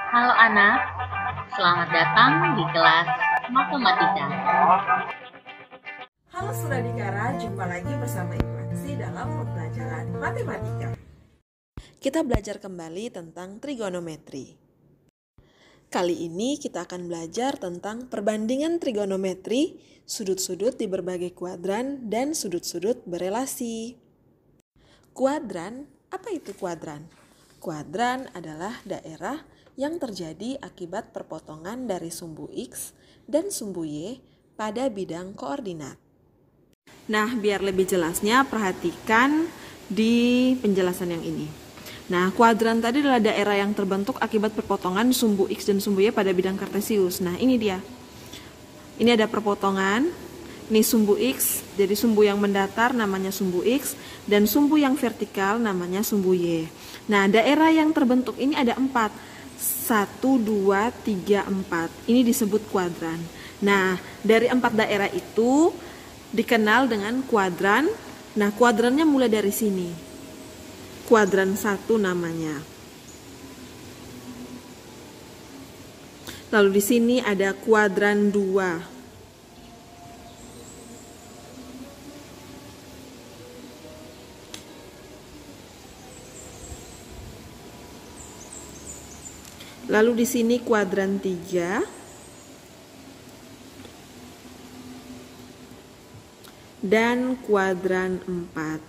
Halo anak, selamat datang di kelas Matematika. Halo Suradikara, jumpa lagi bersama Ibu Ansi dalam pembelajaran matematika. Kita belajar kembali tentang trigonometri. Kali ini kita akan belajar tentang perbandingan trigonometri, sudut-sudut di berbagai kuadran, dan sudut-sudut berelasi. Kuadran, apa itu kuadran? Kuadran adalah daerah yang terjadi akibat perpotongan dari sumbu X dan sumbu Y pada bidang koordinat. Nah, biar lebih jelasnya perhatikan di penjelasan yang ini. Nah, kuadran tadi adalah daerah yang terbentuk akibat perpotongan sumbu X dan sumbu Y pada bidang kartesius. Nah, ini dia. Ini ada perpotongan, ini sumbu X, jadi sumbu yang mendatar namanya sumbu X, dan sumbu yang vertikal namanya sumbu Y. Nah, daerah yang terbentuk ini ada 4. 1, 2, 3, 4. Ini disebut kuadran. Nah, dari 4 daerah itu dikenal dengan kuadran. Nah, kuadrannya mulai dari sini. Kuadran 1 namanya. Lalu di sini ada kuadran 2. Lalu di sini kuadran 3. Dan kuadran 4.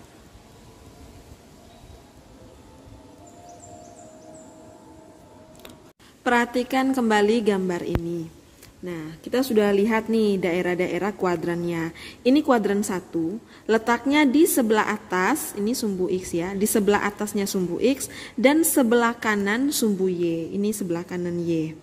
Perhatikan kembali gambar ini. Nah, kita sudah lihat nih daerah-daerah kuadrannya. Ini kuadran 1, letaknya di sebelah atas, ini sumbu X ya, di sebelah atasnya sumbu X, dan sebelah kanan sumbu Y, ini sebelah kanan Y.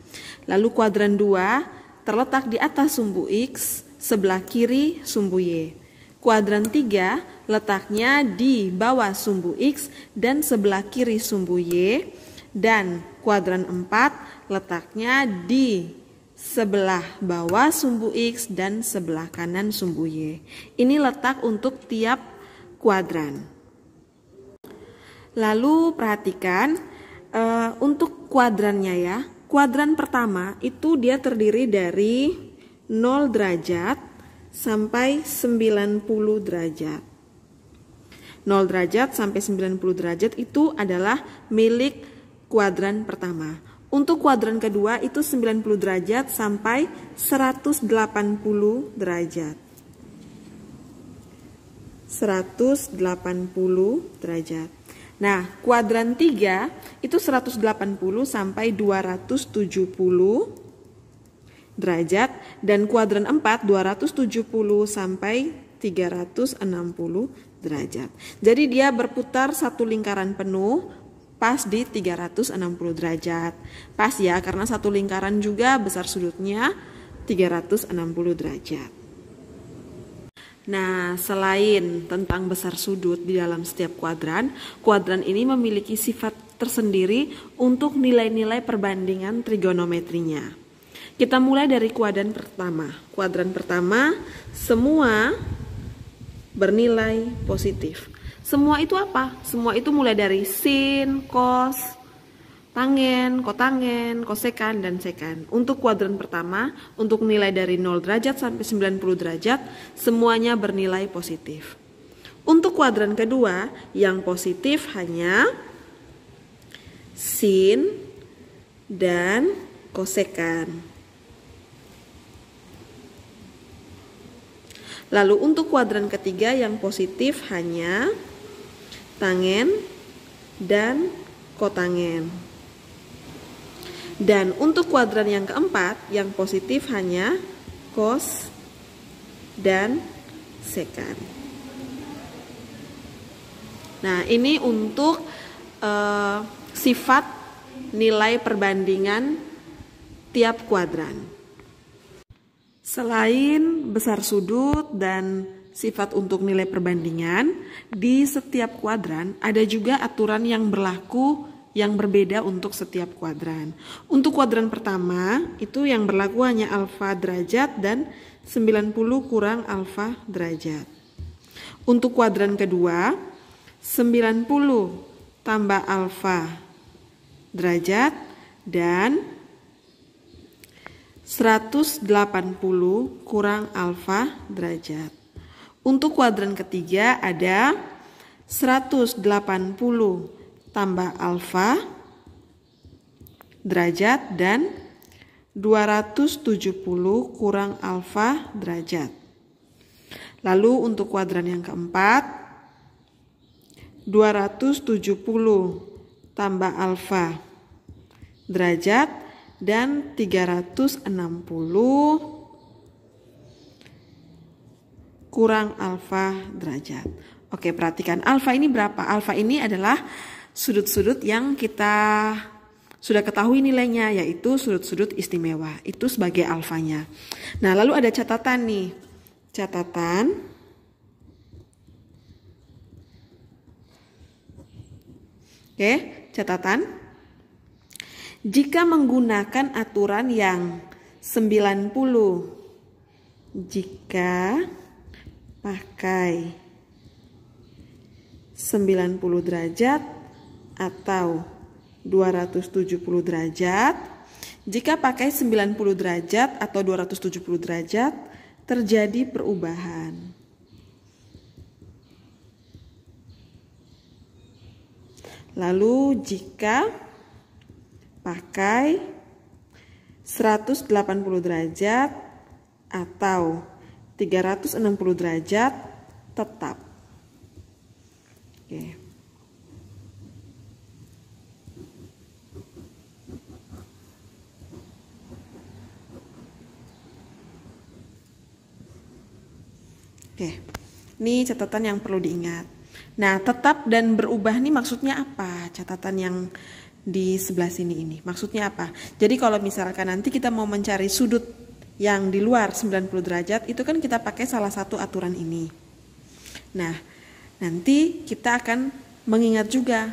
Lalu kuadran 2, terletak di atas sumbu X, sebelah kiri sumbu Y. Kuadran 3, letaknya di bawah sumbu X dan sebelah kiri sumbu Y. Dan kuadran 4, letaknya di sebelah bawah sumbu X dan sebelah kanan sumbu Y. Ini letak untuk tiap kuadran. Lalu perhatikan untuk kuadrannya ya. Kuadran pertama itu dia terdiri dari 0 derajat sampai 90 derajat. 0 derajat sampai 90 derajat itu adalah milik kuadran pertama. Untuk kuadran kedua itu 90 derajat sampai 180 derajat. 180 derajat. Nah, kuadran 3 itu 180 sampai 270 derajat, dan kuadran 4 270 sampai 360 derajat. Jadi dia berputar satu lingkaran penuh pas di 360 derajat. Pas ya, karena satu lingkaran juga besar sudutnya 360 derajat. Nah, selain tentang besar sudut di dalam setiap kuadran, kuadran ini memiliki sifat tersendiri untuk nilai-nilai perbandingan trigonometrinya. Kita mulai dari kuadran pertama. Kuadran pertama semua bernilai positif. Semua itu apa? Semua itu mulai dari sin, cos, tangen, kotangen, kosekan, dan sekan. Untuk kuadran pertama, untuk nilai dari 0 derajat sampai 90 derajat, semuanya bernilai positif. Untuk kuadran kedua, yang positif hanya sin dan kosekan. Lalu untuk kuadran ketiga yang positif hanya tangen dan kotangen. Dan untuk kuadran yang keempat yang positif hanya cos dan sekan. Nah, ini untuk sifat nilai perbandingan tiap kuadran. Selain besar sudut dan sifat untuk nilai perbandingan, di setiap kuadran ada juga aturan yang berlaku yang berbeda untuk setiap kuadran. Untuk kuadran pertama, itu yang berlaku hanya alfa derajat dan 90 kurang alfa derajat. Untuk kuadran kedua, 90 tambah alfa derajat dan 180 kurang alfa derajat. Untuk kuadran ketiga ada 180 tambah alfa derajat dan 270 kurang alfa derajat. Lalu untuk kuadran yang keempat 270 tambah alfa derajat dan 360 kurang alfa derajat. Oke, perhatikan alfa ini berapa? Alfa ini adalah sudut-sudut yang kita sudah ketahui nilainya, yaitu sudut-sudut istimewa. Itu sebagai alfanya. Nah, lalu ada catatan nih. Catatan. Oke, catatan. Jika menggunakan aturan yang 90, jika pakai 90 derajat atau 270 derajat. Jika pakai 90 derajat atau 270 derajat, terjadi perubahan. Lalu jika pakai 180 derajat atau 360 derajat tetap. Oke. Oke. Ini catatan yang perlu diingat. Nah, tetap dan berubah nih maksudnya apa? Catatan yang di sebelah sini ini. Maksudnya apa? Jadi kalau misalkan nanti kita mau mencari sudut yang di luar 90 derajat, itu kan kita pakai salah satu aturan ini. Nah, nanti kita akan mengingat juga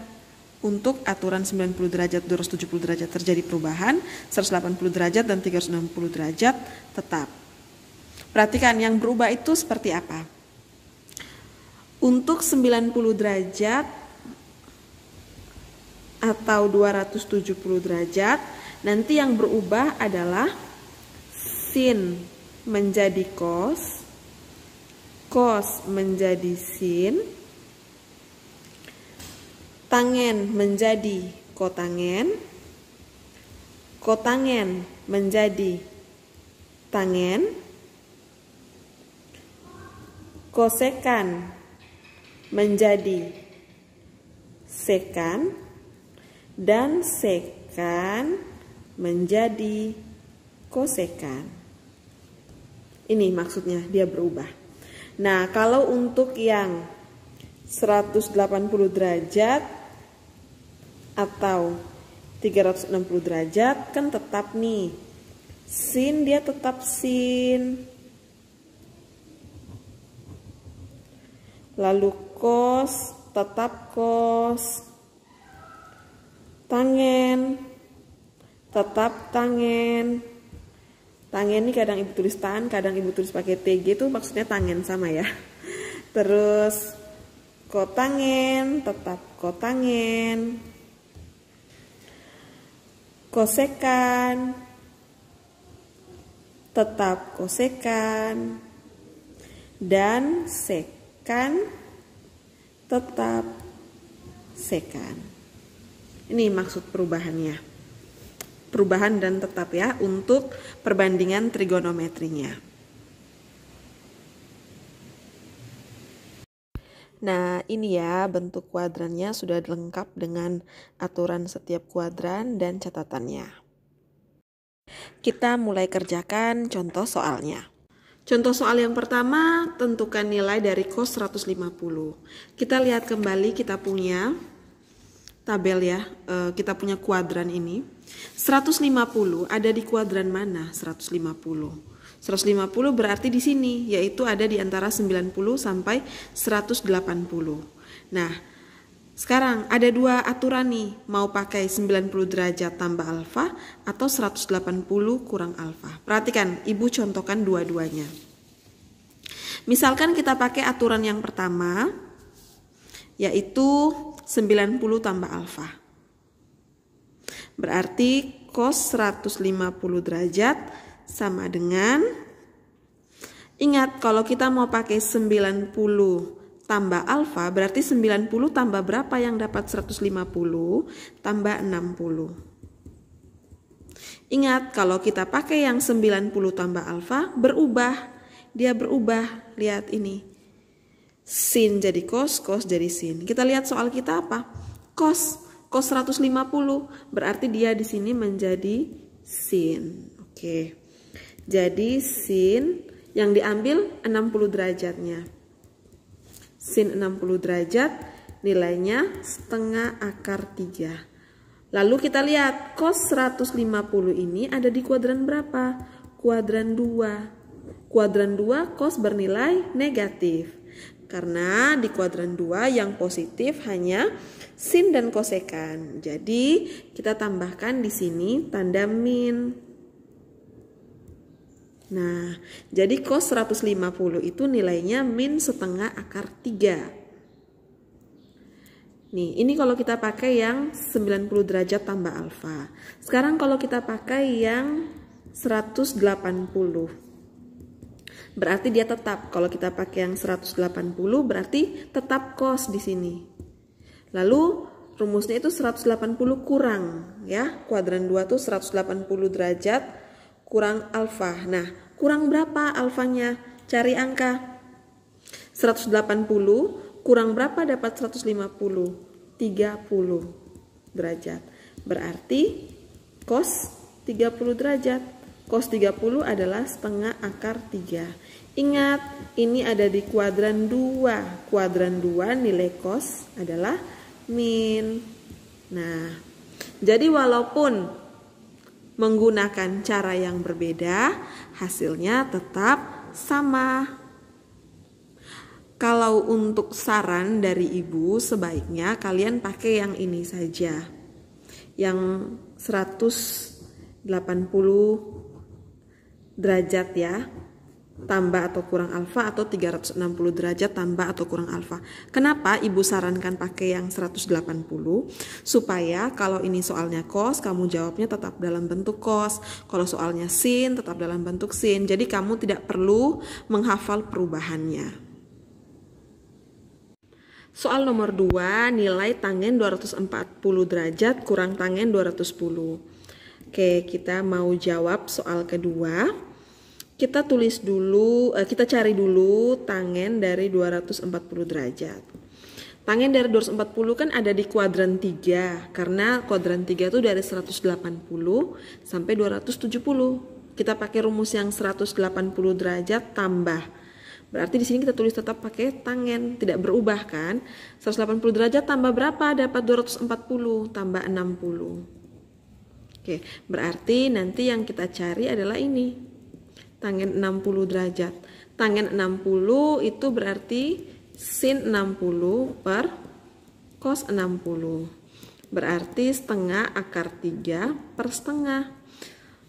untuk aturan 90 derajat, 270 derajat terjadi perubahan, 180 derajat dan 360 derajat tetap. Perhatikan yang berubah itu seperti apa. Untuk 90 derajat atau 270 derajat, nanti yang berubah adalah sin menjadi cos, cos menjadi sin, tangen menjadi kotangen, kotangen menjadi tangen, kosekan menjadi sekan, dan sekan menjadi kosekan. Ini maksudnya dia berubah. Nah, kalau untuk yang 180 derajat atau 360 derajat kan tetap nih. Sin dia tetap sin. Lalu cos tetap cos. Tangen tetap tangen. Tangen ini kadang ibu tulis tan, kadang ibu tulis pakai TG, itu maksudnya tangen sama ya. Terus kotangen tetap kotangen. Kosekan tetap kosekan. Dan sekan tetap sekan. Ini maksud perubahannya. Perubahan dan tetap ya untuk perbandingan trigonometrinya. Nah, ini ya bentuk kuadrannya sudah lengkap dengan aturan setiap kuadran dan catatannya. Kita mulai kerjakan contoh soalnya. Contoh soal yang pertama, tentukan nilai dari cos 150. Kita lihat kembali, kita punya tabel ya, kita punya kuadran ini. 150 ada di kuadran mana? 150 berarti di sini, yaitu ada di antara 90 sampai 180. Nah, sekarang ada dua aturan nih, mau pakai 90 derajat tambah alfa atau 180 kurang alfa. Perhatikan, ibu contohkan dua-duanya. Misalkan kita pakai aturan yang pertama, yaitu 90 tambah alfa. Berarti cos 150 derajat sama dengan, ingat kalau kita mau pakai 90 tambah alfa, berarti 90 tambah berapa yang dapat 150? Tambah 60. Ingat kalau kita pakai yang 90 tambah alfa, berubah. Dia berubah, lihat ini. Sin jadi cos, cos jadi sin. Kita lihat soal kita apa? Cos 150, berarti dia di sini menjadi sin. Oke. Jadi sin yang diambil 60 derajatnya. Sin 60 derajat nilainya setengah akar 3. Lalu kita lihat cos 150 ini ada di kuadran berapa? Kuadran 2. Kuadran 2 cos bernilai negatif. Karena di kuadran 2 yang positif hanya sin dan kosekan. Jadi kita tambahkan di sini tanda min. Nah, jadi cos 150 itu nilainya min setengah akar 3. Nih, ini kalau kita pakai yang 90 derajat tambah alfa. Sekarang kalau kita pakai yang 180. Berarti dia tetap, kalau kita pakai yang 180 berarti tetap cos di sini. Lalu rumusnya itu 180 kurang ya. Kuadran 2 tuh 180 derajat kurang alfa. Nah, kurang berapa alfanya? Cari angka. 180 kurang berapa dapat 150? 30 derajat. Berarti cos 30 derajat. Cos 30 adalah setengah akar 3. Ingat, ini ada di kuadran 2. Kuadran 2 nilai cos adalah min. Nah, jadi walaupun menggunakan cara yang berbeda, hasilnya tetap sama. Kalau untuk saran dari ibu, sebaiknya kalian pakai yang ini saja. Yang 180 derajat ya, tambah atau kurang alfa, atau 360 derajat tambah atau kurang alfa. Kenapa ibu sarankan pakai yang 180? Supaya kalau ini soalnya cos, kamu jawabnya tetap dalam bentuk cos. Kalau soalnya sin, tetap dalam bentuk sin. Jadi kamu tidak perlu menghafal perubahannya. Soal nomor 2, nilai tangen 240 derajat kurang tangen 210. Oke, kita mau jawab soal kedua. Kita tulis dulu, kita cari dulu tangen dari 240 derajat. Tangen dari 240 kan ada di kuadran 3, karena kuadran 3 itu dari 180 sampai 270. Kita pakai rumus yang 180 derajat tambah. Berarti di sini kita tulis tetap pakai tangen, tidak berubah kan? 180 derajat tambah berapa? Dapat 240 tambah 60. Oke, berarti nanti yang kita cari adalah ini. Tangen 60 derajat. Tangen 60 itu berarti sin 60 per cos 60. Berarti setengah akar 3 per setengah.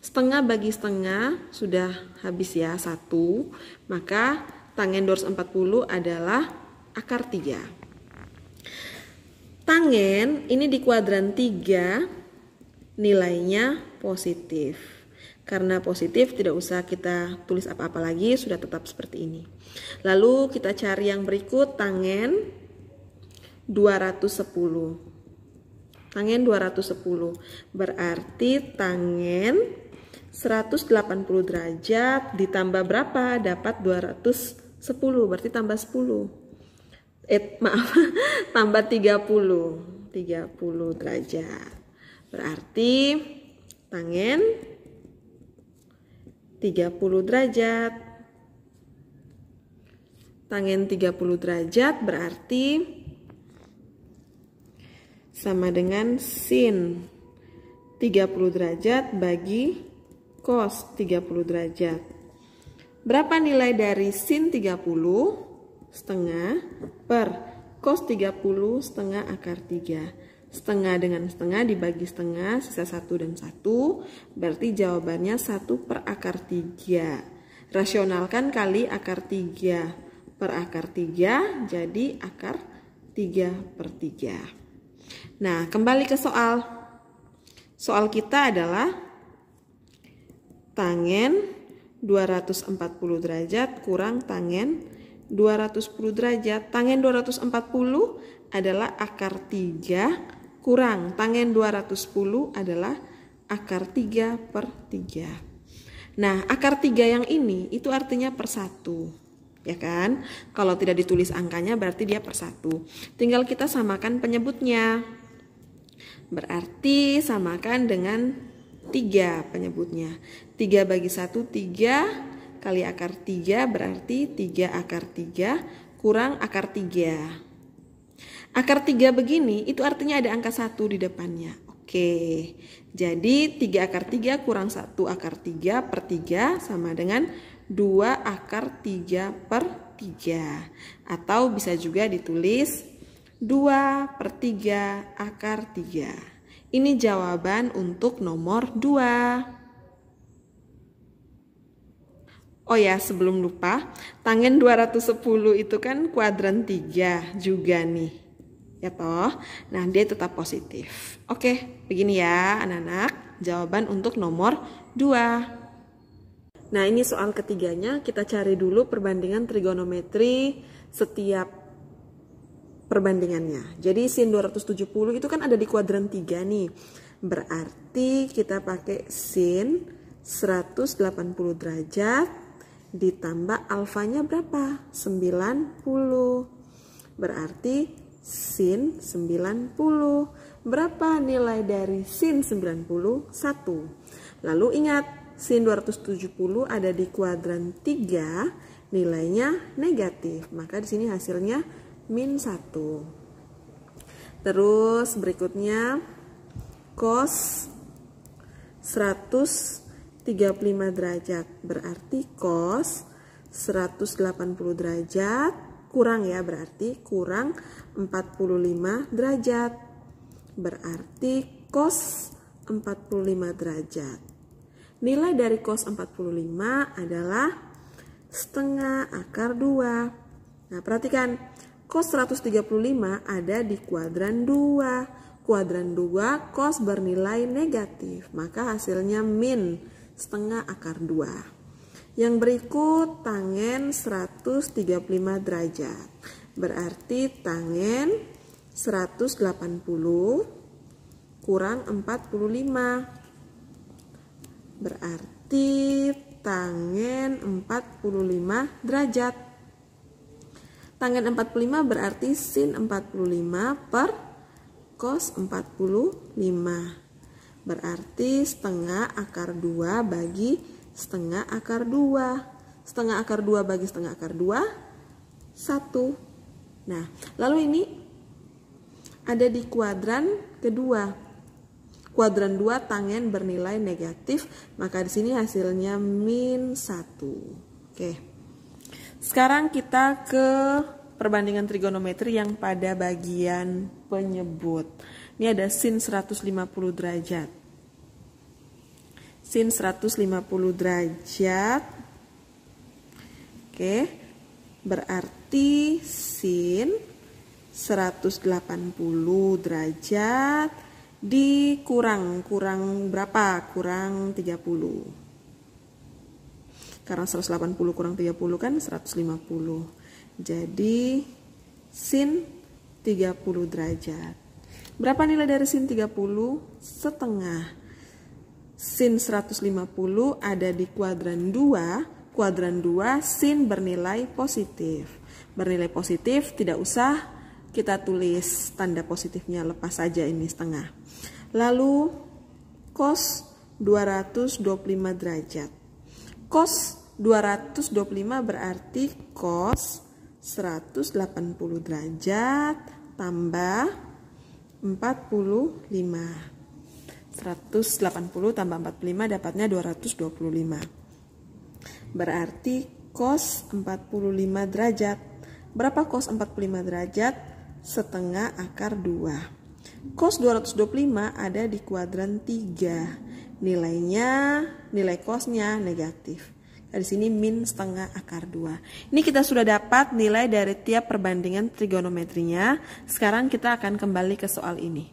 Setengah bagi setengah sudah habis ya, 1. Maka tangen 240 adalah akar 3. Tangen ini di kuadran 3 nilainya positif. Karena positif tidak usah kita tulis apa-apa lagi, sudah tetap seperti ini. Lalu kita cari yang berikut, tangen 210. Tangen 210 berarti tangen 180 derajat ditambah berapa? Dapat 210, berarti tambah 10. Tambah 30 derajat. Berarti tangen 30 derajat. Tangen 30 derajat berarti sama dengan sin 30 derajat bagi cos 30 derajat. Berapa nilai dari sin 30? Setengah per cos 30 setengah akar 3. Setengah dengan setengah dibagi setengah, sisa 1 dan 1. Berarti jawabannya 1 per akar 3. Rasionalkan kali akar 3 per akar 3, jadi akar 3 per 3. Nah, kembali ke soal. soal kita adalah tangen 240 derajat kurang tangen 210 derajat. Tangen 240 adalah akar 3 kurang tangen 210 adalah akar 3 per 3. Nah, akar 3 yang ini itu artinya per 1. Ya kan? Kalau tidak ditulis angkanya berarti dia per 1. Tinggal kita samakan penyebutnya. Berarti samakan dengan 3 penyebutnya. 3 bagi 1, 3 kali akar 3 berarti 3 akar 3 kurang akar 3. Akar 3 begini itu artinya ada angka 1 di depannya. Oke, jadi 3 akar 3 kurang 1 akar 3 per 3 sama dengan 2 akar 3 per 3. Atau bisa juga ditulis 2 per 3 akar 3. Ini jawaban untuk nomor 2. Oh ya, sebelum lupa, tangen 210 itu kan kuadran 3 juga nih. Ya toh? Nah, dia tetap positif. Oke, begini ya anak-anak, jawaban untuk nomor 2. Nah, ini soal ketiganya, kita cari dulu perbandingan trigonometri setiap perbandingannya. Jadi sin 270 itu kan ada di kuadran 3 nih. Berarti kita pakai sin 180 derajat ditambah alfanya berapa? 90. Berarti sin 90. Berapa nilai dari sin 90? 1. Lalu ingat, sin 270 ada di kuadran 3, nilainya negatif. Maka di sini hasilnya min 1. Terus berikutnya cos 135 derajat, berarti cos 180 derajat kurang ya, berarti kurang 45 derajat. Berarti cos 45 derajat. Nilai dari cos 45 adalah setengah akar 2. Nah, perhatikan, cos 135 ada di kuadran 2. Kuadran 2 cos bernilai negatif, maka hasilnya min setengah akar 2. Yang berikut tangen 135 derajat. Berarti tangen 180 kurang 45. Berarti tangen 45 derajat. Tangen 45 berarti sin 45 per cos 45. Berarti setengah akar 2 bagi setengah akar 2. Setengah akar 2 bagi setengah akar 2, 1. Nah, lalu ini ada di kuadran kedua. Kuadran 2 tangen bernilai negatif, maka di sini hasilnya min 1. Oke. Sekarang kita ke perbandingan trigonometri yang pada bagian penyebut. Ini ada sin 150 derajat. Sin 150 derajat. Oke. Berarti sin 180 derajat dikurang berapa? Kurang 30. Karena 180 kurang 30 kan 150. Jadi sin 30 derajat. Berapa nilai dari sin 30? Setengah. Sin 150 ada di kuadran 2. Kuadran 2 sin bernilai positif. Bernilai positif tidak usah kita tulis tanda positifnya, lepas saja ini setengah. Lalu cos 225 derajat. Cos 225 berarti cos 180 derajat tambah 45. 180 tambah 45 dapatnya 225. Berarti cos 45 derajat. Berapa cos 45 derajat? Setengah akar 2. Cos 225 ada di kuadran 3. Nilai cosnya negatif. Di sini min setengah akar 2. Ini kita sudah dapat nilai dari tiap perbandingan trigonometrinya. Sekarang kita akan kembali ke soal ini.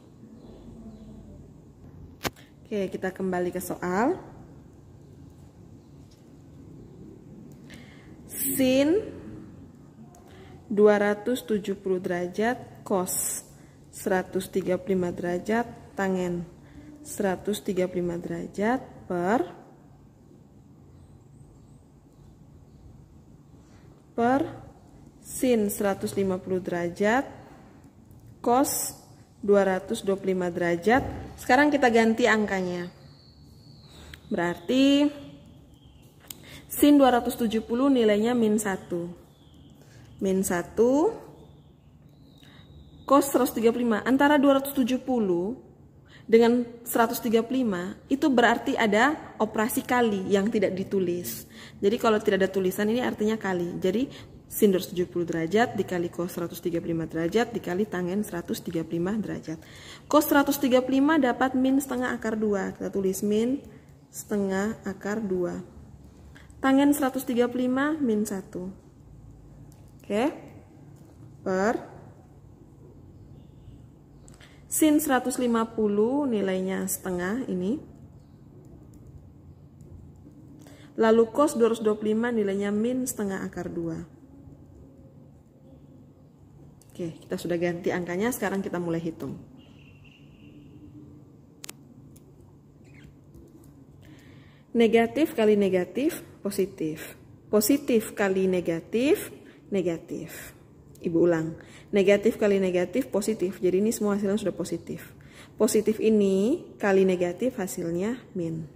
Oke, kita kembali ke soal. Sin 270 derajat cos 135 derajat tangen 135 derajat per sin 150 derajat cos 225 derajat. Sekarang kita ganti angkanya. Berarti sin 270 nilainya min 1. Min 1 cos 135. Antara 270 dengan 135 itu berarti ada operasi kali yang tidak ditulis. Jadi kalau tidak ada tulisan ini artinya kali. Jadi sin 270 derajat dikali cos 135 derajat dikali tangen 135 derajat. Cos 135 dapat min setengah akar 2. Kita tulis min setengah akar 2. Tangen 135 min 1. Oke. Per sin 150 nilainya setengah ini. Lalu cos 225 nilainya min setengah akar 2. Oke, kita sudah ganti angkanya, sekarang kita mulai hitung. Negatif kali negatif, positif. Positif kali negatif, negatif. Ibu ulang. Negatif kali negatif, positif. Jadi ini semua hasilnya sudah positif. Positif ini kali negatif hasilnya min.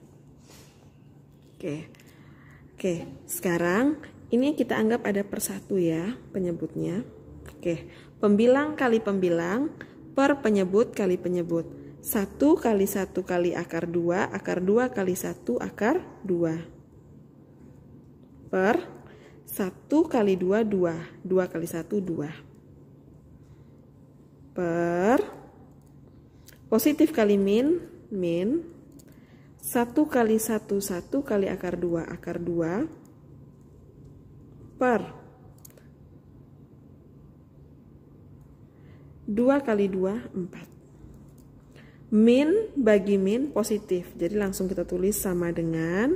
Oke. Oke, sekarang ini kita anggap ada per satu ya penyebutnya. Oke, pembilang kali pembilang per penyebut kali penyebut. 1 kali 1 kali akar 2 kali 1 akar 2. Per 1 kali 2, 2. 2 kali 1, 2. Per positif kali min, min. 1 kali 1, 1 kali akar 2 per 2 kali 2, 4. Min bagi min positif. Jadi langsung kita tulis sama dengan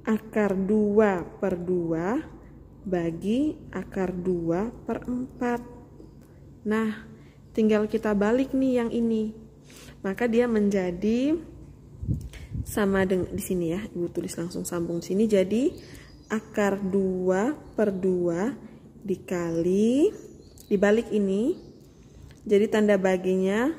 akar 2 per 2 bagi akar 2 per 4. Nah, tinggal kita balik nih yang ini. Maka dia menjadi sama dengan di sini ya. Ibu tulis langsung sambung sini. Jadi akar 2 per 2 dikali dibalik ini. Jadi tanda baginya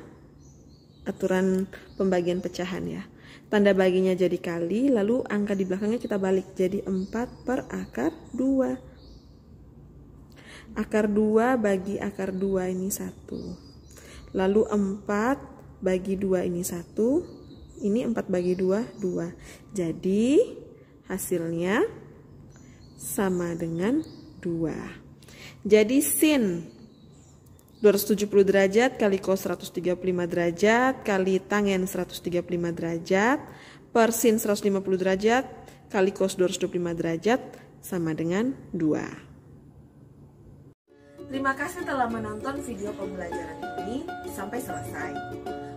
aturan pembagian pecahan ya. Tanda baginya jadi kali, lalu angka di belakangnya kita balik jadi 4 per akar 2. Akar 2 bagi akar 2 ini 1. Lalu 4 bagi 2 ini 1. Ini 4 bagi 2, 2. Jadi hasilnya sama dengan 2. Jadi sin 270 derajat kali cos 135 derajat kali tangen 135 derajat per sin 150 derajat kali cos 225 derajat sama dengan 2. Terima kasih telah menonton video pembelajaran ini sampai selesai.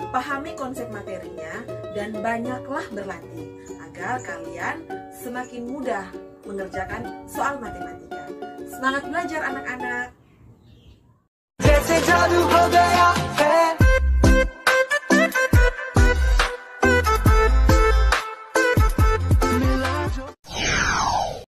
Pahami konsep materinya dan banyaklah berlatih agar kalian semakin mudah mengerjakan soal matematika. Semangat belajar anak-anak! जैसे जादू हो गया है